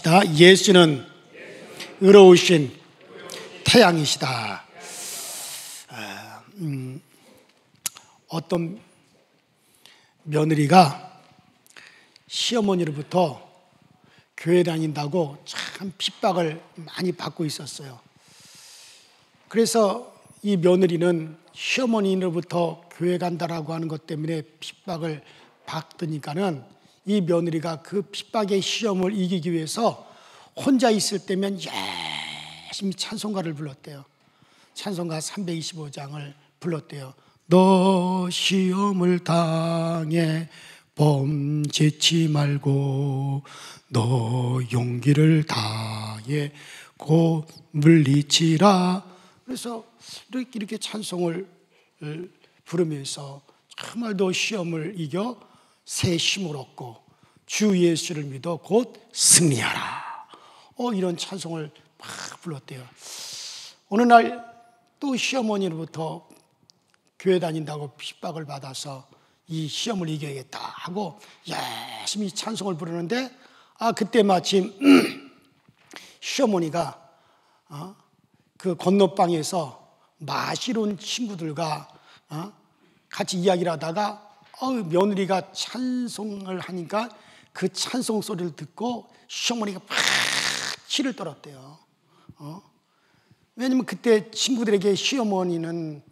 합시다. 예수는 의로우신 태양이시다. 어떤 며느리가 시어머니로부터 교회 다닌다고 참 핍박을 많이 받고 있었어요. 그래서 이 며느리는 시어머니로부터 교회 간다라고 하는 것 때문에 핍박을 받으니까는 이 며느리가 그 핍박의 시험을 이기기 위해서 혼자 있을 때면 열심히 찬송가를 불렀대요. 찬송가 325장을 불렀대요. 너 시험을 당해 범죄치 말고 너 용기를 다해 곧 물리치라. 그래서 이렇게 찬송을 부르면서 정말 너 시험을 이겨 새 힘을 얻고 주 예수를 믿어 곧 승리하라. 이런 찬송을 막 불렀대요. 어느 날 또 시어머니로부터 교회 다닌다고 핍박을 받아서 이 시험을 이겨야겠다 하고 열심히 찬송을 부르는데 그때 마침 시어머니가 그 건너방에서 마시러 온 친구들과 같이 이야기를 하다가 며느리가 찬송을 하니까 그 찬송 소리를 듣고 시어머니가 막 치를 떨었대요. 왜냐면 그때 친구들에게 시어머니는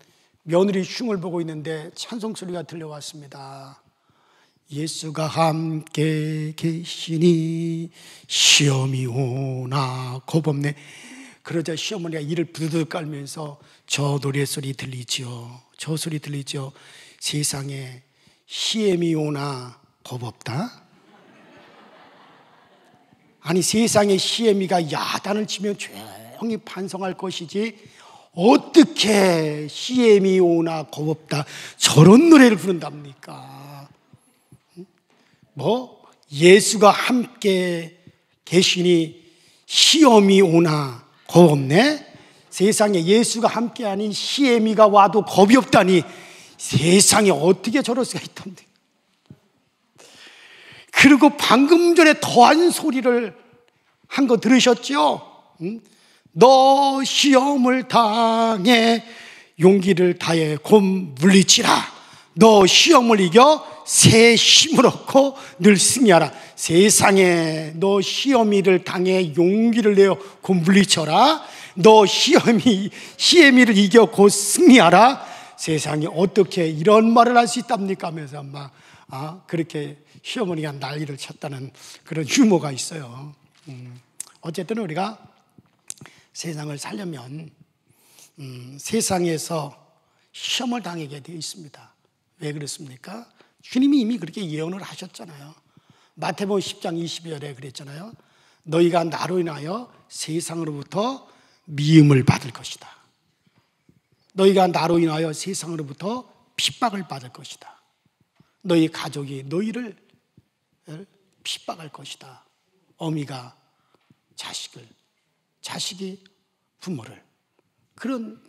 며느리 흉을 보고 있는데 찬송 소리가 들려왔습니다. 예수가 함께 계시니 시험이 오나 겁없네. 그러자 시어머니가 이를 부드득 깔면서 저 노래소리 들리죠. 저 소리 들리죠. 세상에 시험이 오나 겁없다. 아니 세상에 시험이가 야단을 치면 조용히 반성할 것이지 어떻게 시험이 오나 겁없다 저런 노래를 부른답니까? 예수가 함께 계시니 시험이 오나 겁없네? 세상에 예수가 함께 아닌 시험이가 와도 겁이 없다니 세상에 어떻게 저럴 수가 있던데. 그리고 방금 전에 더한 소리를 한 거 들으셨죠? 너 시험을 당해 용기를 다해 곧 물리치라. 너 시험을 이겨 새 힘을 얻고 늘 승리하라. 세상에 너 시험이를 당해 용기를 내어 곧 물리쳐라. 너 시험이를 이겨 곧 승리하라. 세상에 어떻게 이런 말을 할 수 있답니까 하면서 그렇게 시어머니가 난리를 쳤다는 그런 유머가 있어요. 어쨌든 우리가 세상을 살려면 세상에서 시험을 당하게 되어 있습니다. 왜 그렇습니까? 주님이 이미 그렇게 예언을 하셨잖아요. 마태복음 10장 20절에 그랬잖아요. 너희가 나로 인하여 세상으로부터 미움을 받을 것이다. 너희가 나로 인하여 세상으로부터 핍박을 받을 것이다. 너희 가족이 너희를 핍박할 것이다. 어미가 자식을, 자식이 부모를. 그런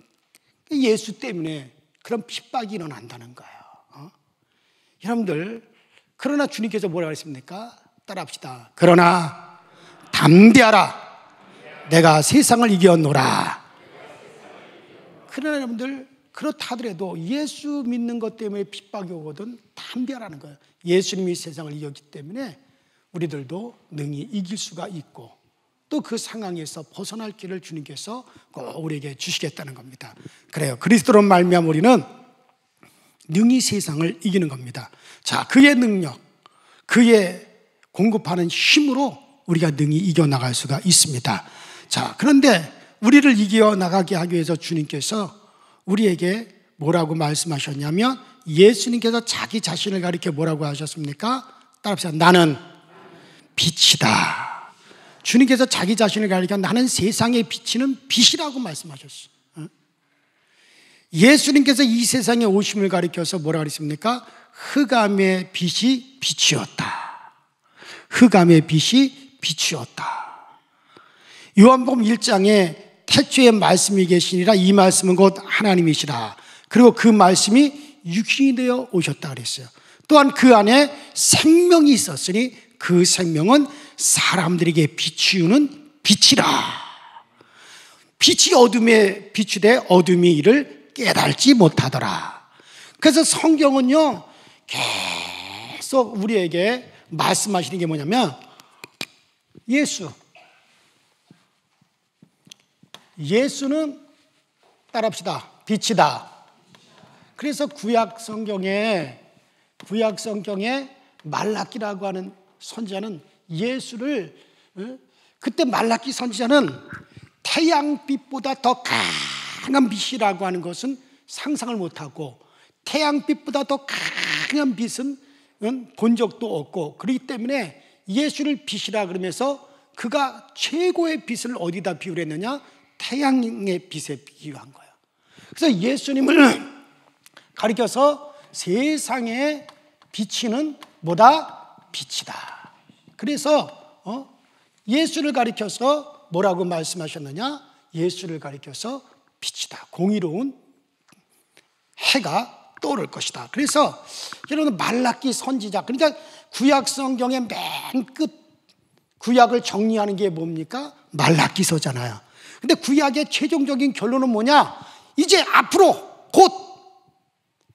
예수 때문에 그런 핍박이 일어난다는 거예요. 여러분들, 그러나 주님께서 뭐라고 했습니까? 따라합시다. 그러나 담대하라. 내가 세상을 이겼노라. 그러나 여러분들, 그렇다 하더라도 예수 믿는 것 때문에 핍박이 오거든 담대하라는 거예요. 예수님이 세상을 이겼기 때문에 우리들도 능히 이길 수가 있고 또 그 상황에서 벗어날 길을 주님께서 꼭 우리에게 주시겠다는 겁니다. 그래요. 그리스도로 말미암아 우리는 능히 세상을 이기는 겁니다. 자, 그의 능력, 그의 공급하는 힘으로 우리가 능히 이겨나갈 수가 있습니다. 자, 그런데 우리를 이겨나가게 하기 위해서 주님께서 우리에게 뭐라고 말씀하셨냐면 예수님께서 자기 자신을 가리켜 뭐라고 하셨습니까? 따라합시다. 나는 빛이다. 주님께서 자기 자신을 가리켜 나는 세상에 비치는 빛이라고 말씀하셨어요. 예수님께서 이 세상에 오심을 가리켜서 뭐라고 그랬습니까? 흑암의 빛이 빛이었다. 흑암의 빛이 빛이었다. 요한복음 1장에 태초에 말씀이 계시니라 이 말씀은 곧 하나님이시라. 그리고 그 말씀이 육신이 되어 오셨다 그랬어요. 또한 그 안에 생명이 있었으니 그 생명은 사람들에게 비추는 빛이라. 빛이 어둠에 비추되 어둠이 이를 깨달지 못하더라. 그래서 성경은요 계속 우리에게 말씀하시는 게 뭐냐면 예수는 따라합시다. 빛이다. 그래서 구약 성경에 말라기라고 하는 선지자는 예수를, 그때 말라기 선지자는 태양빛보다 더 강한 빛이라고 하는 것은 상상을 못하고 태양빛보다 더 강한 빛은 본 적도 없고, 그렇기 때문에 예수를 빛이라 그러면서 그가 최고의 빛을 어디다 비유를 했느냐? 태양의 빛에 비유한 거예요. 그래서 예수님을 가리켜서 세상에 비치는 뭐다? 빛이다. 그래서 예수를 가리켜서 뭐라고 말씀하셨느냐? 예수를 가리켜서 빛이다. 공의로운 해가 떠오를 것이다. 그래서 여러분 말라기 선지자, 그러니까 구약 성경의 맨 끝 구약을 정리하는 게 뭡니까? 말라기서잖아요. 근데 구약의 최종적인 결론은 뭐냐? 이제 앞으로 곧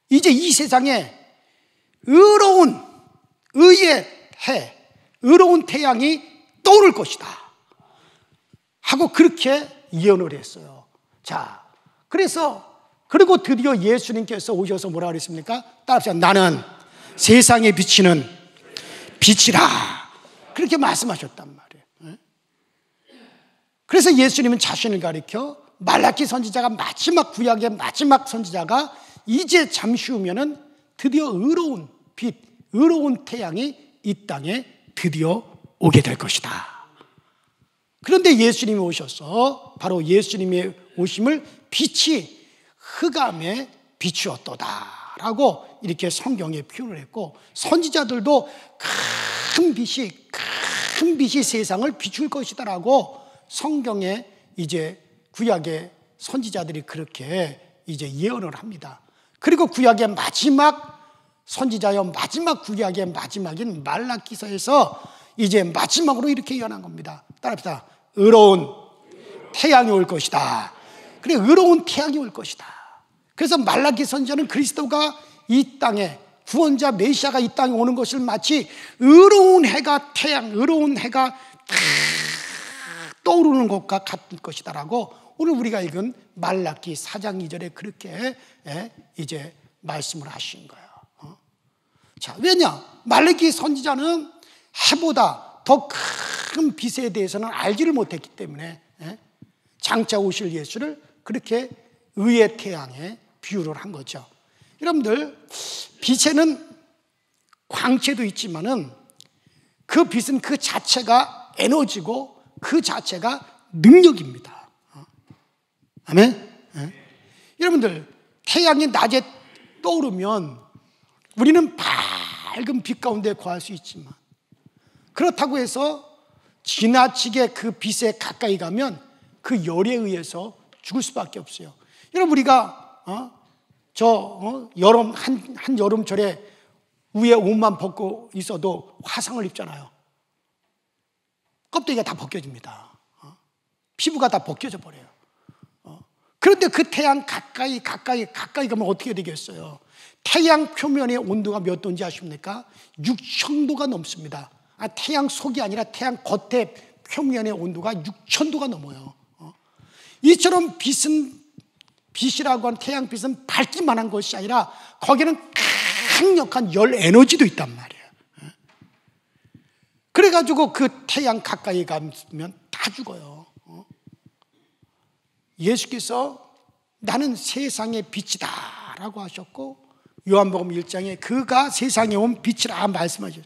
이제 이 세상에 의로운 의의 해, 의로운 태양이 떠오를 것이다 하고 그렇게 예언을 했어요. 자, 그리고 드디어 예수님께서 오셔서 뭐라 그랬습니까? 따라합시다. 나는 세상에 비치는 빛이라. 그렇게 말씀하셨단 말이에요. 그래서 예수님은 자신을 가리켜 말라기 선지자가 마지막 구약의 마지막 선지자가 이제 잠시 후면은 드디어 의로운 빛, 의로운 태양이 이 땅에 드디어 오게 될 것이다. 그런데 예수님이 오셔서 바로 예수님의 오심을 빛이 흑암에 비추었도다 라고 이렇게 성경에 표현을 했고, 선지자들도 큰 빛이 세상을 비출 것이다 라고 성경에 이제 구약의 선지자들이 그렇게 이제 예언을 합니다. 그리고 구약의 마지막 선지자여 마지막 구약의 마지막인 말라기서에서 이제 마지막으로 이렇게 예언한 겁니다. 따라합시다. 의로운 태양이 올 것이다. 그래, 의로운 태양이 올 것이다. 그래서 말라기 선지자는 그리스도가 이 땅에 구원자 메시아가 이 땅에 오는 것을 마치 의로운 해가 의로운 해가 떠오르는 것과 같을 것이다 라고 오늘 우리가 읽은 말라기 4장 2절에 그렇게 이제 말씀을 하신 거예요. 자, 왜냐? 말라기 선지자는 해보다 더 큰 빛에 대해서는 알지를 못했기 때문에 장차 오실 예수를 그렇게 의의 태양에 비유를 한 거죠. 여러분들, 빛에는 광채도 있지만은 그 빛은 그 자체가 에너지고 그 자체가 능력입니다. 아멘? 여러분들, 태양이 낮에 떠오르면 우리는 밝은 빛 가운데 거할 수 있지만 그렇다고 해서 지나치게 그 빛에 가까이 가면 그 열에 의해서 죽을 수밖에 없어요. 여러분, 우리가 여름 한 여름철에 위에 옷만 벗고 있어도 화상을 입잖아요. 껍데기가 다 벗겨집니다. 피부가 다 벗겨져 버려요. 그런데 그 태양 가까이 가면 어떻게 되겠어요? 태양 표면의 온도가 몇 도인지 아십니까? 6,000도가 넘습니다. 태양 속이 아니라 태양 겉에 표면의 온도가 6,000도가 넘어요. 이처럼 빛이라고 하는 태양빛은 밝기만 한 것이 아니라 거기는 강력한 열 에너지도 있단 말이에요. 그래가지고 그 태양 가까이 가면 다 죽어요. 예수께서 나는 세상의 빛이다 라고 하셨고, 요한복음 1장에 그가 세상에 온 빛이라 말씀하셨어요.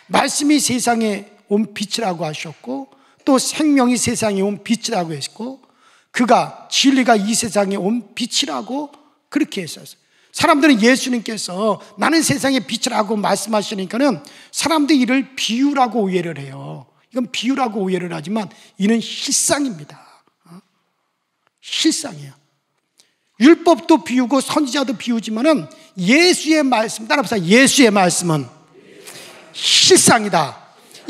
말씀이 세상에 온 빛이라고 하셨고, 또 생명이 세상에 온 빛이라고 했고, 그가 진리가 이 세상에 온 빛이라고 그렇게 했어요. 사람들은 예수님께서 나는 세상의 빛이라고 말씀하시니까는 사람들이 이를 비유라고 오해를 해요. 이건 비유라고 오해를 하지만 이는 실상입니다. 실상이에요. 율법도 비유고 선지자도 비유지만은 예수의 말씀, 따라합시다. 예수의 말씀은 실상이다.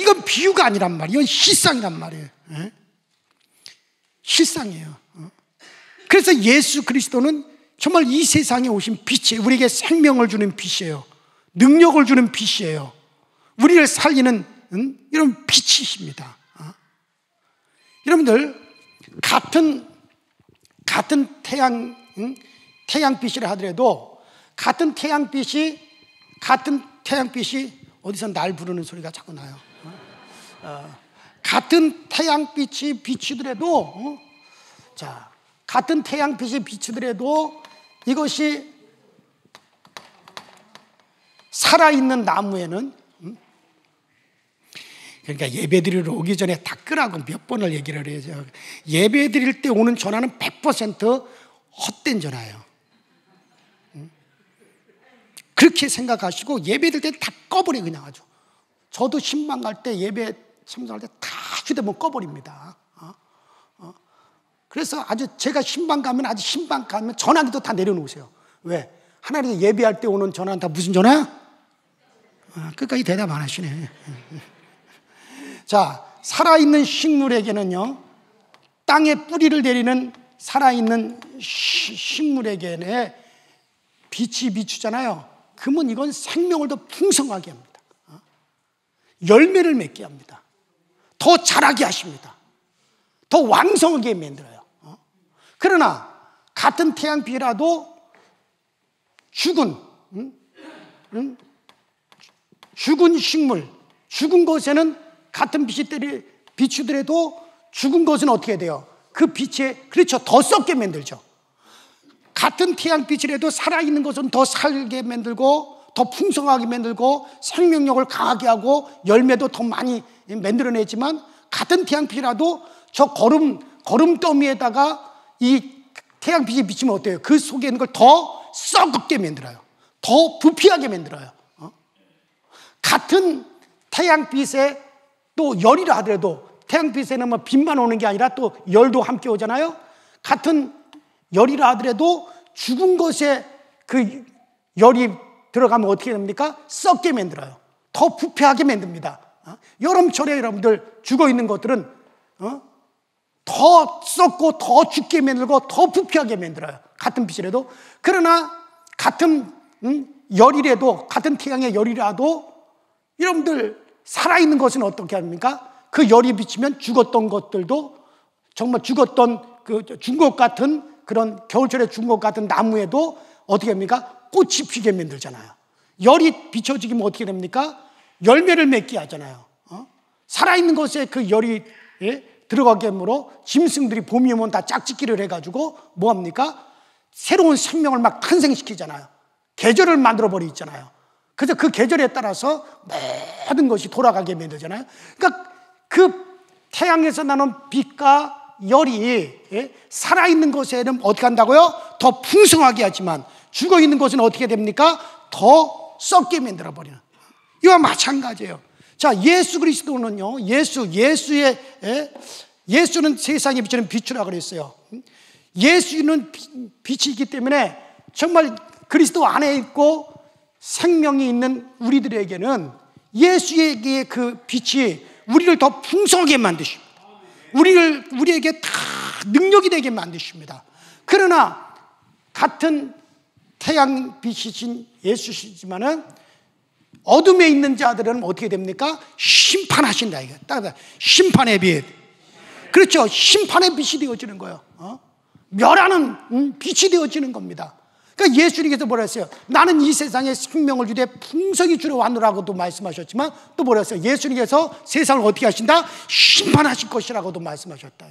이건 비유가 아니란 말이에요. 이건 실상이란 말이에요. 실상이에요. 그래서 예수 그리스도는 정말 이 세상에 오신 빛이에요. 우리에게 생명을 주는 빛이에요. 능력을 주는 빛이에요. 우리를 살리는 이런 빛이십니다. 여러분들 같은 태양빛이라 하더라도 같은 태양빛이 어디서 날 부르는 소리가 자꾸 나요. 같은 태양빛이 비추더라도 같은 태양빛이 비추더라도 이것이 살아있는 나무에는 그러니까 예배드리러 오기 전에 닦으라고 몇 번을 얘기를 해요. 예배드릴 때 오는 전화는 100% 헛된 전화예요. 그렇게 생각하시고 예배드릴 때 다 꺼버려 그냥 아주. 저도 신방 갈 때 예배 참석할 때 다 휴대폰 꺼버립니다. 그래서 아주 제가 신방 가면 전화기도 다 내려놓으세요. 왜? 하나님 예배할 때 오는 전화는 다 무슨 전화? 끝까지 대답 안 하시네. 자, 살아있는 식물에게는요, 땅에 뿌리를 내리는 살아있는 식물에게는 빛이 비추잖아요. 그러면 이건 생명을 더 풍성하게 합니다. 열매를 맺게 합니다. 더 자라게 하십니다. 더 왕성하게 만들어요. 그러나 같은 태양빛이라도 죽은 식물, 죽은 것에는 같은 빛이 비추더라도 죽은 것은 어떻게 돼요? 그 빛에 그렇죠, 더 썩게 만들죠. 같은 태양빛이라도 살아있는 것은 더 살게 만들고 더 풍성하게 만들고 생명력을 강하게 하고 열매도 더 많이 만들어내지만 같은 태양빛이라도 저 거름더미에다가 이 태양빛이 비치면 어때요? 그 속에 있는 걸 더 썩게 만들어요. 더 부피하게 만들어요. 같은 태양빛에 또 열이라 하더라도 태양빛에는 뭐 빛만 오는 게 아니라 또 열도 함께 오잖아요. 같은 열이라 하더라도 죽은 것에 그 열이 들어가면 어떻게 됩니까? 썩게 만들어요. 더 부패하게 만듭니다. 여름철에 여러분들 죽어 있는 것들은 더 썩고 더 죽게 만들고 더 부패하게 만들어요. 같은 빛이라도. 그러나 같은 열이라도 같은 태양의 열이라도 여러분들 살아있는 것은 어떻게 합니까? 그 열이 비치면 죽었던 것들도 정말 죽었던 죽은 것 같은 그런 겨울철에 죽은 것 같은 나무에도 어떻게 합니까? 꽃이 피게 만들잖아요. 열이 비춰지면 어떻게 됩니까? 열매를 맺게 하잖아요. 살아있는 것에 그 열이 들어가게 함으로 짐승들이 봄이 오면 다 짝짓기를 해가지고 뭐합니까? 새로운 생명을 막 탄생시키잖아요. 계절을 만들어버리 있잖아요. 그래서 그 계절에 따라서 모든 것이 돌아가게 만들잖아요. 그러니까 그 태양에서 나는 빛과 열이 살아있는 것에는 어떻게 한다고요? 더 풍성하게 하지만 죽어있는 것은 어떻게 됩니까? 더 썩게 만들어버리는. 이와 마찬가지예요. 자, 예수 그리스도는요, 예수는 세상에 비치는 빛이라고 그랬어요. 예수는 빛이기 때문에 정말 그리스도 안에 있고 생명이 있는 우리들에게는 예수에게 그 빛이 우리를 더 풍성하게 만드십니다. 우리에게 다 능력이 되게 만드십니다. 그러나 같은 태양빛이신 예수시지만은 어둠에 있는 자들은 어떻게 됩니까? 심판하신다. 이거 심판의 빛. 그렇죠. 심판의 빛이 되어지는 거예요. 멸하는 빛이 되어지는 겁니다. 그러니까 예수님께서 뭐라 했어요? 나는 이 세상에 생명을 주되 풍성히 주러 왔노라고도 말씀하셨지만 또 뭐라 했어요? 예수님께서 세상을 어떻게 하신다? 심판하실 것이라고도 말씀하셨다.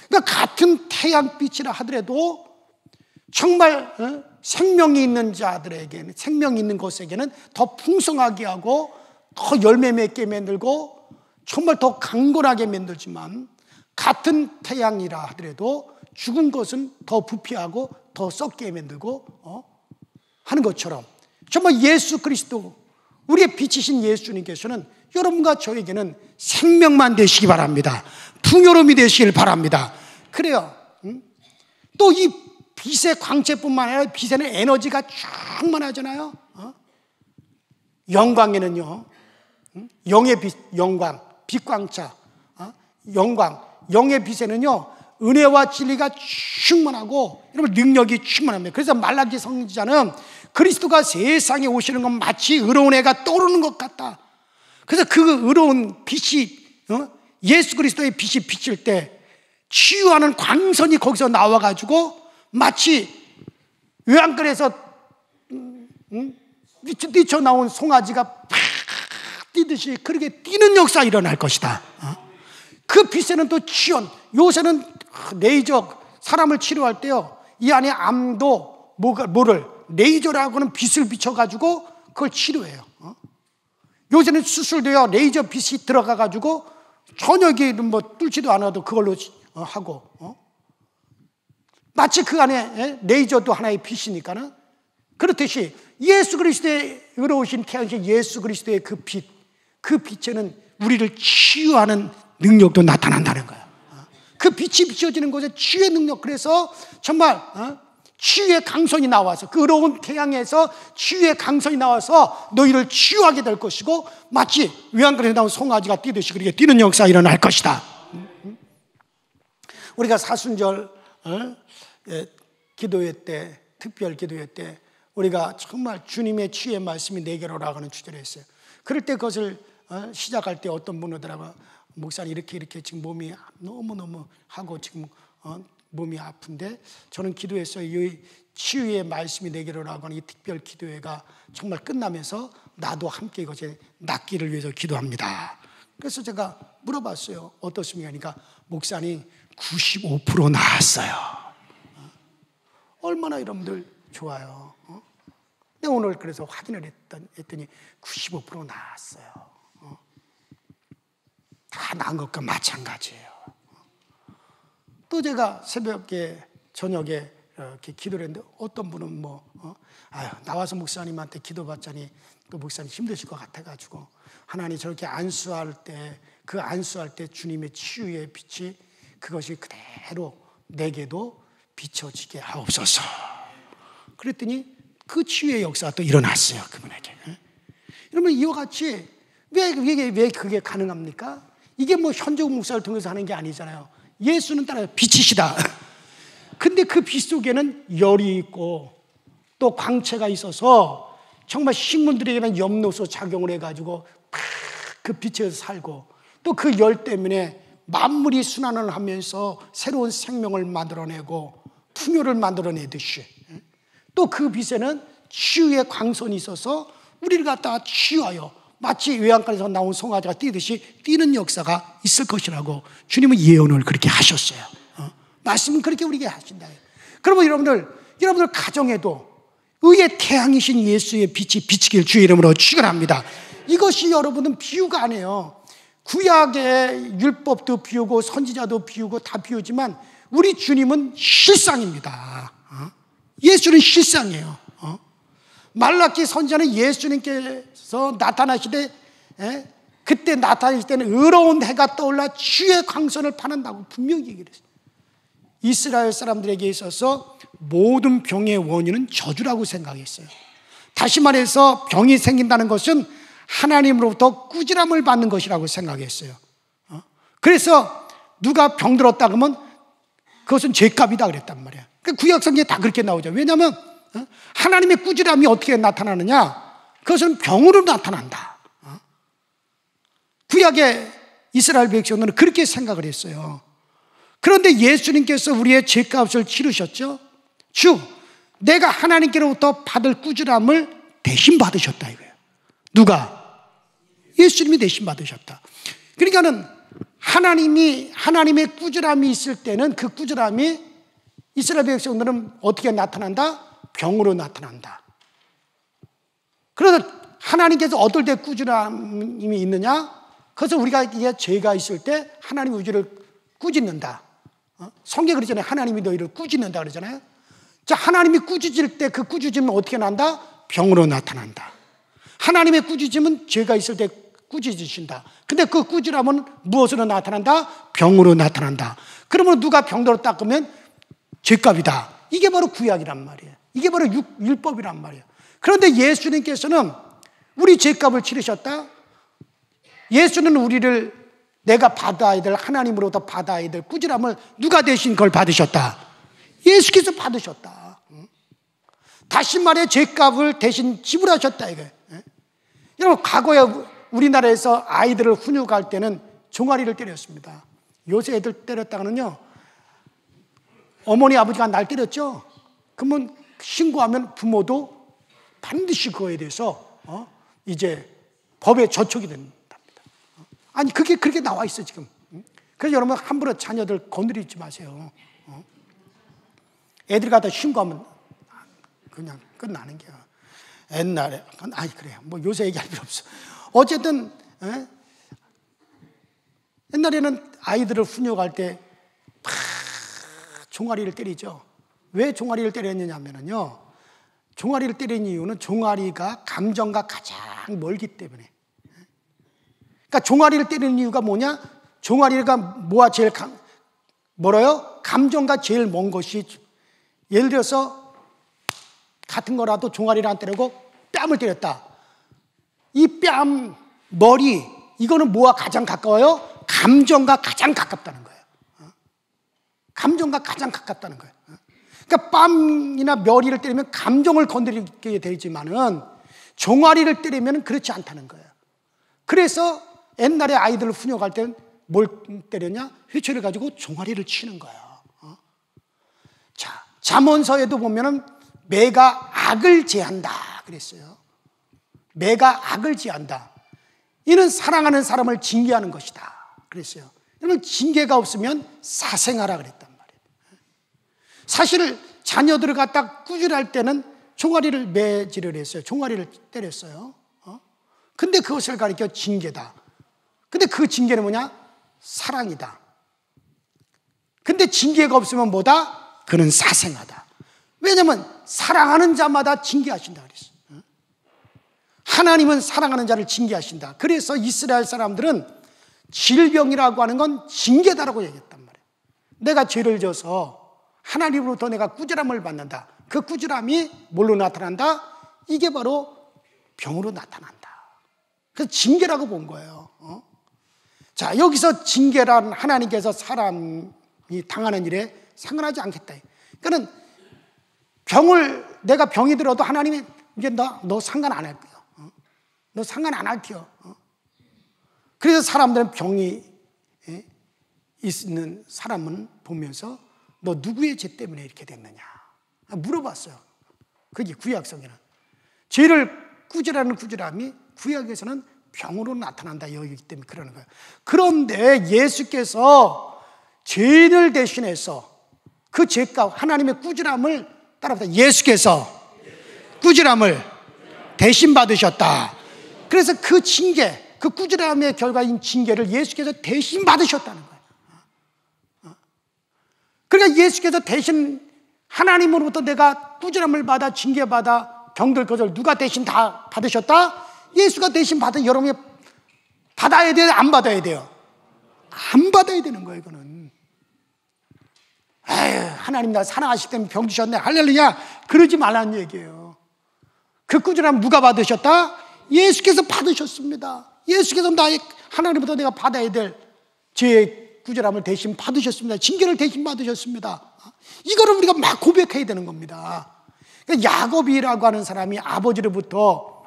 그러니까 같은 태양빛이라 하더라도 정말 생명이 있는 자들에게는, 생명이 있는 것에게는 더 풍성하게 하고 더 열매 맺게 만들고 정말 더 강건하게 만들지만 같은 태양이라 하더라도 죽은 것은 더 부패하고 더 썩게 만들고 하는 것처럼 정말 예수 그리스도, 우리의 빛이신 예수님께서는 여러분과 저에게는 생명만 되시기 바랍니다. 풍요로움이 되시길 바랍니다. 그래요. 또 이 빛의 광채뿐만 아니라 빛에는 에너지가 충만하잖아요. 영광에는요, 영의 빛, 영광, 빛광자, 영광, 영의 빛에는요 은혜와 진리가 충만하고 여러분 능력이 충만합니다. 그래서 말라기 선지자는 그리스도가 세상에 오시는 건 마치 의로운 해가 떠오르는 것 같다. 그래서 그 의로운 빛이 예수 그리스도의 빛이 비칠 때 치유하는 광선이 거기서 나와가지고 마치 외양간에서 뛰쳐나온 송아지가 팍 뛰듯이 그렇게 뛰는 역사가 일어날 것이다. 그 빛에는 또 치연, 요새는 레이저 사람을 치료할 때요 이 안에 암도 뭐를 레이저라고는 빛을 비춰가지고 그걸 치료해요. 요새는 수술도요 레이저 빛이 들어가가지고 전혀 뭐 뚫지도 않아도 그걸로 하고 마치 그 안에 레이저도 하나의 빛이니까는 그렇듯이 예수 그리스도의 의로우신 태양신 예수 그리스도의 그 빛, 그 빛에는 우리를 치유하는 능력도 나타난다는 거예요. 그 빛이 비춰지는 곳에 치유의 능력, 그래서 정말 치유의 강선이 나와서 그 의로운 태양에서 치유의 강선이 나와서 너희를 치유하게 될 것이고 마치 외양간에 나온 송아지가 뛰듯이 그렇게 뛰는 역사가 일어날 것이다. 우리가 사순절 기도회 때, 특별 기도회 때 우리가 정말 주님의 치유의 말씀이 내게로 오라고 하는 주제를 했어요. 그럴 때 그것을 시작할 때 어떤 분은 오더라고요. 목사님 이렇게 지금 몸이 너무너무 하고 지금 몸이 아픈데 저는 기도했어요. 이 치유의 말씀이 내게로 오라고 하는 이 특별 기도회가 정말 끝나면서 나도 함께 이것에 낫기를 위해서 기도합니다. 그래서 제가 물어봤어요. 어떻습니까? 그러니까 목사님 95% 나았어요. 얼마나 여러분들 좋아요. 근데 오늘 그래서 확인을 했더니 95% 나았어요. 다 나은 것과 마찬가지예요. 또 제가 새벽에 저녁에 이렇게 기도를 했는데 어떤 분은 나와서 목사님한테 기도받자니 또 목사님 힘드실 것 같아가지고 하나님 저렇게 안수할 때 그 안수할 때 주님의 치유의 빛이 그것이 그대로 내게도 비춰지게 하옵소서. 그랬더니 그 치유의 역사가 또 일어났어요. 그분에게. 여러분 이와 같이 왜 그게 가능합니까? 이게 뭐 현종 목사를 통해서 하는 게 아니잖아요. 예수는 따라 빛이시다. 근데 그 빛 속에는 열이 있고 또 광채가 있어서 정말 식물들에게는 염료소 작용을 해가지고 그 빛에서 살고 또 그 열 때문에 만물이 순환을 하면서 새로운 생명을 만들어내고 풍요를 만들어내듯이 또 그 빛에는 치유의 광선이 있어서 우리를 갖다가 치유하여 마치 외양간에서 나온 송아지가 뛰듯이 뛰는 역사가 있을 것이라고 주님은 예언을 그렇게 하셨어요. 말씀은 그렇게 우리에게 하신다. 그러면 여러분들 가정에도 의의 태양이신 예수의 빛이 비치길 주의 이름으로 축원합니다. 이것이 여러분은 비유가 아니에요. 구약의 율법도 비우고 선지자도 비우고 다 비우지만 우리 주님은 실상입니다. 예수는 실상이에요. 말라기 선지자는 예수님께서 나타나시되 그때 나타나실 때는 의로운 해가 떠올라 치유의 광선을 파는다고 분명히 얘기를 했어요. 이스라엘 사람들에게 있어서 모든 병의 원인은 저주라고 생각했어요. 다시 말해서 병이 생긴다는 것은 하나님으로부터 꾸지람을 받는 것이라고 생각했어요. 그래서 누가 병들었다 그러면 그것은 죄값이다 그랬단 말이에요. 구약 성경에 다 그렇게 나오죠. 왜냐하면 하나님의 꾸지람이 어떻게 나타나느냐? 그것은 병으로 나타난다. 구약의 이스라엘 백성들은 그렇게 생각을 했어요. 그런데 예수님께서 우리의 죄값을 치르셨죠. 내가 하나님께로부터 받을 꾸지람을 대신 받으셨다 이거예요. 누가? 예수님이 대신 받으셨다. 그러니까는 하나님의 꾸지람이 있을 때는 그 꾸지람이 이스라엘 백성들은 어떻게 나타난다? 병으로 나타난다. 그래서 하나님께서 어떨 때 꾸지람이 있느냐? 그래서 우리가 이게 죄가 있을 때 하나님이 우리를 꾸짖는다. 성경에 그러잖아요. 하나님이 너희를 꾸짖는다 그러잖아요. 자, 하나님이 꾸짖을 때 그 꾸짖음은 어떻게 난다? 병으로 나타난다. 하나님의 꾸짖음은 죄가 있을 때 꾸짖으신다. 근데 그 꾸지람은 무엇으로 나타난다? 병으로 나타난다. 그러면 누가 병들었다 그러면 죄값이다. 이게 바로 구약이란 말이에요. 이게 바로 율법이란 말이에요. 그런데 예수님께서는 우리 죄값을 치르셨다. 예수는 우리를 내가 받아야 될, 하나님으로부터 받아야 될 꾸지람을 누가 대신 그걸 받으셨다? 예수께서 받으셨다. 다시 말해 죄값을 대신 지불하셨다 이게. 여러분, 과거에 우리나라에서 아이들을 훈육할 때는 종아리를 때렸습니다. 요새 애들 때렸다가는요, 어머니 아버지가 날 때렸죠. 그러면 신고하면 부모도 반드시 그거에 대해서 이제 법에 저촉이 된답니다. 아니, 그게 그렇게 나와 있어 지금. 그래서 여러분, 함부로 자녀들 건드리지 마세요. 애들 갖다 신고하면 그냥 끝나는 게야. 옛날에, 아니 그래요. 뭐 요새 얘기할 필요 없어. 어쨌든 옛날에는 아이들을 훈육할 때 종아리를 때리죠. 왜 종아리를 때렸느냐면요, 종아리를 때리는 이유는 종아리가 감정과 가장 멀기 때문에. 그러니까 종아리를 때리는 이유가 뭐냐? 종아리가 뭐가 제일 멀어요? 감정과 제일 먼 것이. 예를 들어서 같은 거라도 종아리를 안 때리고 뺨을 때렸다. 이 뺨, 머리, 이거는 뭐와 가장 가까워요? 감정과 가장 가깝다는 거예요. 감정과 가장 가깝다는 거예요. 그러니까 뺨이나 머리를 때리면 감정을 건드리게 되지만은 종아리를 때리면 그렇지 않다는 거예요. 그래서 옛날에 아이들을 훈육할 때는 뭘 때렸냐? 회초리를 가지고 종아리를 치는 거예요. 자, 잠언서에도 보면은 매가 악을 제한다 그랬어요. 매가 악을 제한다. 이는 사랑하는 사람을 징계하는 것이다 그랬어요. 여러분, 징계가 없으면 사생하라 그랬단 말이에요. 사실 자녀들을 갖다 꾸짖을 때는 종아리를 매질을 했어요. 종아리를 때렸어요. 근데 그것을 가리켜 징계다. 근데 그 징계는 뭐냐? 사랑이다. 근데 징계가 없으면 뭐다? 그는 사생하다. 왜냐하면 사랑하는 자마다 징계하신다 그랬어요. 하나님은 사랑하는 자를 징계하신다. 그래서 이스라엘 사람들은 질병이라고 하는 건 징계다라고 얘기했단 말이에요. 내가 죄를 져서 하나님으로부터 내가 꾸지람을 받는다. 그 꾸지람이 뭘로 나타난다? 이게 바로 병으로 나타난다. 그래서 징계라고 본 거예요. 자, 여기서 징계란 하나님께서 사람이 당하는 일에 상관하지 않겠다. 그러니까 내가 병이 들어도 하나님이 이제 너 상관 안 할게요. 너 상관 안 할게요. 그래서 사람들은 병이 있는 사람은 보면서 너 누구의 죄 때문에 이렇게 됐느냐 물어봤어요. 그게 구약성에는. 죄를 꾸지라는 꾸지람이 구약에서는 병으로 나타난다 여기기 때문에 그러는 거예요. 그런데 예수께서 죄를 대신해서 그 죄값, 하나님의 꾸지람을 따라붙다. 예수께서 꾸지람을 대신 받으셨다. 그래서 그 징계, 그 꾸지람의 결과인 징계를 예수께서 대신 받으셨다는 거예요. 그러니까 예수께서 대신 하나님으로부터 내가 꾸지람을 받아 징계받아 병들 것을 누가 대신 다 받으셨다? 예수가 대신 받은. 여러분이 받아야 돼요? 안 받아야 돼요? 안 받아야 되는 거예요. 이거는 에휴, 하나님 나 사랑하시기 때문에 병 주셨네 할렐루야 그러지 말라는 얘기예요. 그 꾸지람 누가 받으셨다? 예수께서 받으셨습니다. 예수께서 나의 하나님부터 내가 받아야 될 죄의 꾸지람을 대신 받으셨습니다. 징계를 대신 받으셨습니다. 이거를 우리가 막 고백해야 되는 겁니다. 그러니까 야곱이라고 하는 사람이 아버지로부터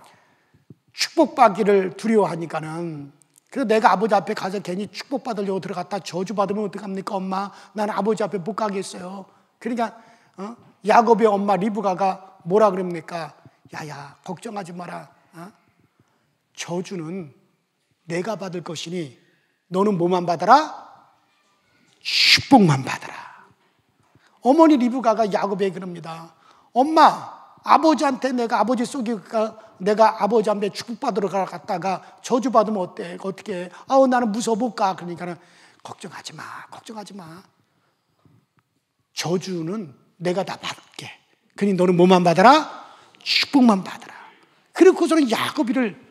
축복받기를 두려워하니까는, 그래서 내가 아버지 앞에 가서 괜히 축복받으려고 들어갔다 저주받으면 어떡합니까? 엄마 나는 아버지 앞에 못 가겠어요. 그러니까 야곱의 엄마 리브가가 뭐라 그럽니까? 야야 걱정하지 마라. 저주는 내가 받을 것이니 너는 뭐만 받아라? 축복만 받아라. 어머니 리브가가 야곱에게 그럽니다. 엄마, 아버지한테 내가 아버지 속이니까 내가 아버지 앞에 축복받으러 갔다가 저주받으면 어때? 어떻게 해? 나는 무서워 못 가. 그러니까 걱정하지 마. 걱정하지 마. 저주는 내가 다 받을게. 그러니 너는 뭐만 받아라? 축복만 받아라. 그리고서는 야곱이를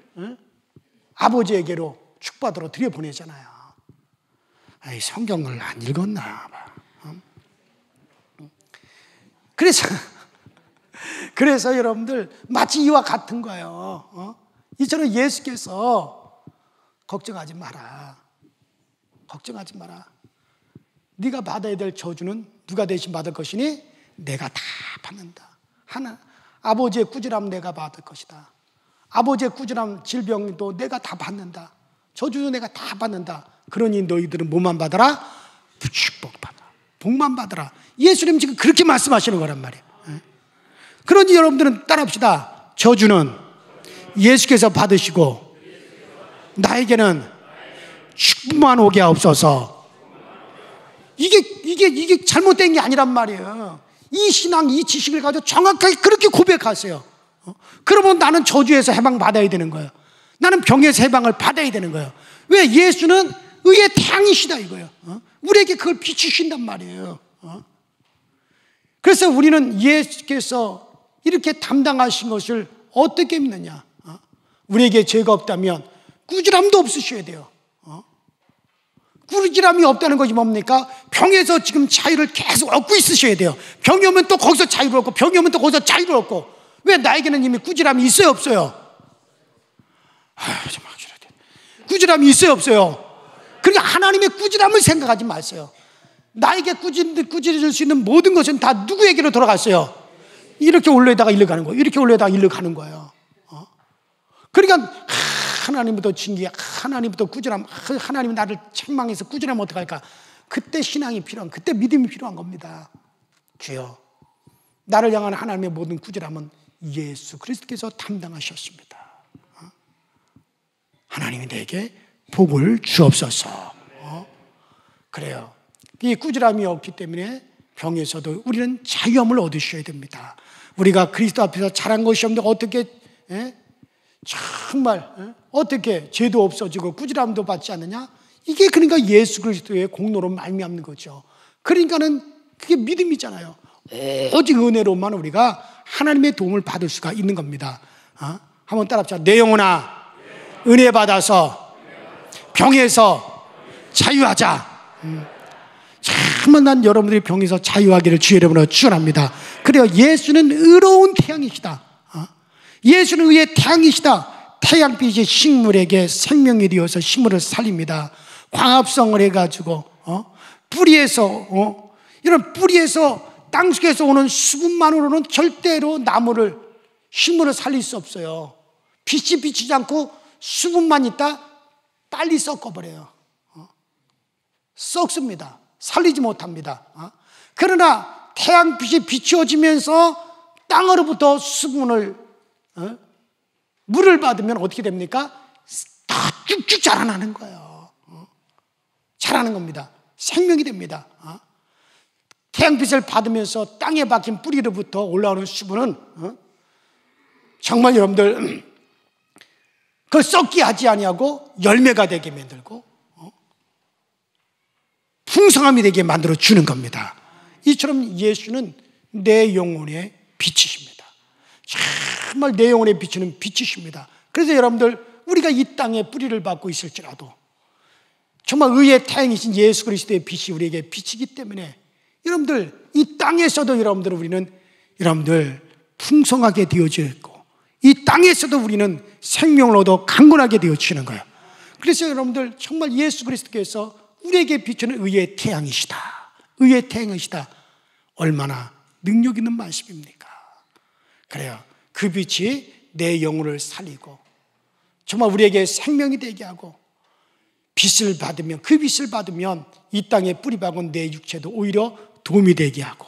아버지에게로 축복받으러 들여보내잖아요. 아이, 성경을 안 읽었나 봐. 그래서 여러분들 마치 이와 같은 거예요. 이처럼 예수께서 걱정하지 마라. 걱정하지 마라. 네가 받아야 될 저주는 누가 대신 받을 것이니 내가 다 받는다. 아버지의 꾸지람 내가 받을 것이다. 아버지의 꾸지람 질병도 내가 다 받는다. 저주도 내가 다 받는다. 그러니 너희들은 뭐만 받아라? 축복 받아. 복만 받아라. 예수님 지금 그렇게 말씀하시는 거란 말이에요. 그러니 여러분들은 따라합시다. 저주는 예수께서 받으시고 나에게는 축복만 오게 하옵소서. 이게 잘못된 게 아니란 말이에요. 이 신앙, 이 지식을 가지고 정확하게 그렇게 고백하세요. 그러면 나는 저주에서 해방받아야 되는 거예요. 나는 병에서 해방을 받아야 되는 거예요. 왜? 예수는 의의 태양이시다 이거예요. 우리에게 그걸 비추신단 말이에요. 그래서 우리는 예수께서 이렇게 담당하신 것을 어떻게 믿느냐? 우리에게 죄가 없다면 꾸지람도 없으셔야 돼요. 꾸지람이 없다는 것이 뭡니까? 병에서 지금 자유를 계속 얻고 있으셔야 돼요. 병이 오면 또 거기서 자유를 얻고, 병이 오면 또 거기서 자유를 얻고. 왜? 나에게는 이미 꾸지람이 있어요, 없어요? 꾸지람이 있어요, 없어요? 그러니까 하나님의 꾸지람을 생각하지 마세요. 나에게 꾸지릴 수 있는 모든 것은 다 누구에게로 돌아갔어요? 이렇게 올려다가 일로 가는 거예요. 이렇게 올려다가 일로 가는 거예요. 그러니까 하나님부터 징계, 하나님부터 꾸지람, 하나님이 나를 책망해서 꾸지라면 어떡할까? 그때 신앙이 필요한, 그때 믿음이 필요한 겁니다. 주여, 나를 향한 하나님의 모든 꾸지람은 예수 그리스도께서 담당하셨습니다. 하나님이 내게 복을 주옵소서. 그래요. 이 꾸지람이 없기 때문에 병에서도 우리는 자유함을 얻으셔야 됩니다. 우리가 그리스도 앞에서 잘한 것이 없는데 어떻게 정말 어떻게 죄도 없어지고 꾸지람도 받지 않느냐? 이게 그러니까 예수 그리스도의 공로로 말미암는 거죠. 그러니까는 그게 믿음이잖아요. 오직 은혜로만 우리가 하나님의 도움을 받을 수가 있는 겁니다. 한번 따라합시다. 내 영혼아, 은혜 받아서 병에서 자유하자. 정말 난 여러분들이 병에서 자유하기를 주의 이름으로 축원합니다. 그래요. 예수는 의로운 태양이시다. 예수는 의의 태양이시다. 태양빛이 식물에게 생명이 되어서 식물을 살립니다. 광합성을 해가지고 뿌리에서 이런 뿌리에서 땅속에서 오는 수분만으로는 절대로 나무를 식물을 살릴 수 없어요. 빛이 비치지 않고 수분만 있다 빨리 썩어버려요. 썩습니다. 살리지 못합니다. 그러나 태양빛이 비추어지면서 땅으로부터 수분을 물을 받으면 어떻게 됩니까? 더 쭉쭉 자라나는 거예요. 자라는 겁니다. 생명이 됩니다. 태양빛을 받으면서 땅에 박힌 뿌리로부터 올라오는 수분은 정말 여러분들 그 썩게 하지 아니하고 열매가 되게 만들고 풍성함이 되게 만들어 주는 겁니다. 이처럼 예수는 내 영혼의 빛이십니다. 정말 내 영혼에 비추는 빛이십니다. 그래서 여러분들 우리가 이 땅에 뿌리를 받고 있을지라도 정말 의의 태양이신 예수 그리스도의 빛이 우리에게 비치기 때문에 여러분들 이 땅에서도 우리는 여러분들 풍성하게 되어져 있고 이 땅에서도 우리는 생명을 얻어 강건하게 되어지는 거예요. 그래서 여러분들 정말 예수 그리스도께서 우리에게 비추는 의의 태양이시다. 의의 태양이시다. 얼마나 능력 있는 말씀입니까? 그래요. 그 빛이 내 영혼을 살리고 정말 우리에게 생명이 되게 하고 빛을 받으면 그 빛을 받으면 이 땅에 뿌리 박은 내 육체도 오히려 도움이 되게 하고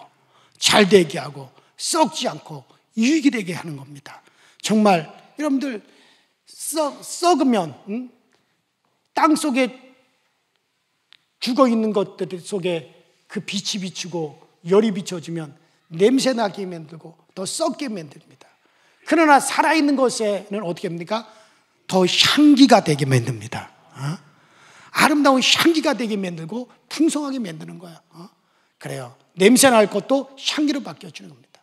잘 되게 하고 썩지 않고 유익이 되게 하는 겁니다. 정말 여러분들 썩으면 땅 속에 죽어있는 것들 속에 그 빛이 비추고 열이 비춰지면 냄새나게 만들고 더 썩게 만듭니다. 그러나 살아있는 것에는 어떻게 합니까? 더 향기가 되게 만듭니다. 아름다운 향기가 되게 만들고 풍성하게 만드는 거예요. 그래요. 냄새날 것도 향기로 바뀌어주는 겁니다.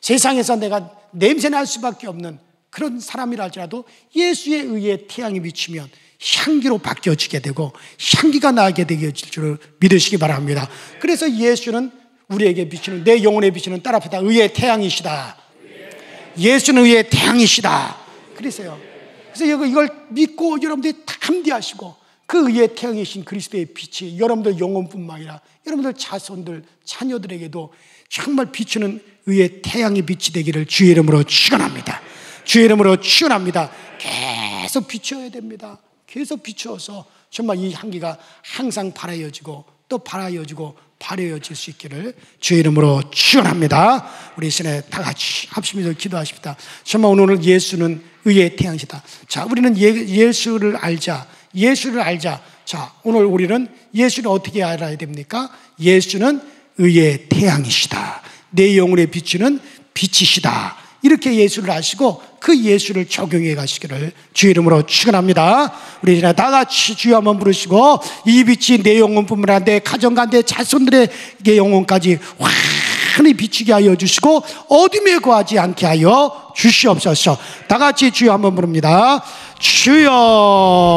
세상에서 내가 냄새날 수밖에 없는 그런 사람이라 할지라도 예수의 의의 태양이 비치면 향기로 바뀌어지게 되고 향기가 나게 되게 될 줄 믿으시기 바랍니다. 그래서 예수는 우리에게 비치는 내 영혼에 비치는 따라합시다. 의의 태양이시다. 예수는 의의 태양이시다. 그래서요 그래서 이걸 믿고 여러분들이 담대하시고 그 의의 태양이신 그리스도의 빛이 여러분들 영혼뿐만 아니라 여러분들 자손들 자녀들에게도 정말 비추는 의의 태양이 빛이 되기를 주의 이름으로 축원합니다. 주의 이름으로 축원합니다. 계속 비추어야 됩니다. 계속 비추어서 정말 이 향기가 항상 발하여지고 또 발하여지고 발하여질 수 있기를 주의 이름으로 축원합니다. 우리 이 시간에 다 같이 합심해서 기도하십시다. 정말 오늘 예수는 의의 태양이시다. 자, 우리는 예수를 알자. 예수를 알자. 자, 오늘 우리는 예수를 어떻게 알아야 됩니까? 예수는 의의 태양이시다. 내 영혼에 비추는 빛이시다. 이렇게 예수를 아시고 그 예수를 적용해 가시기를 주의 이름으로 축원합니다. 우리 이제 다 같이 주여 한번 부르시고 이 빛이 내 영혼뿐만 아니라 내 가정과 내 자손들의 영혼까지 환히 비추게 하여 주시고 어둠에 거하지 않게 하여 주시옵소서. 다 같이 주여 한번 부릅니다. 주여.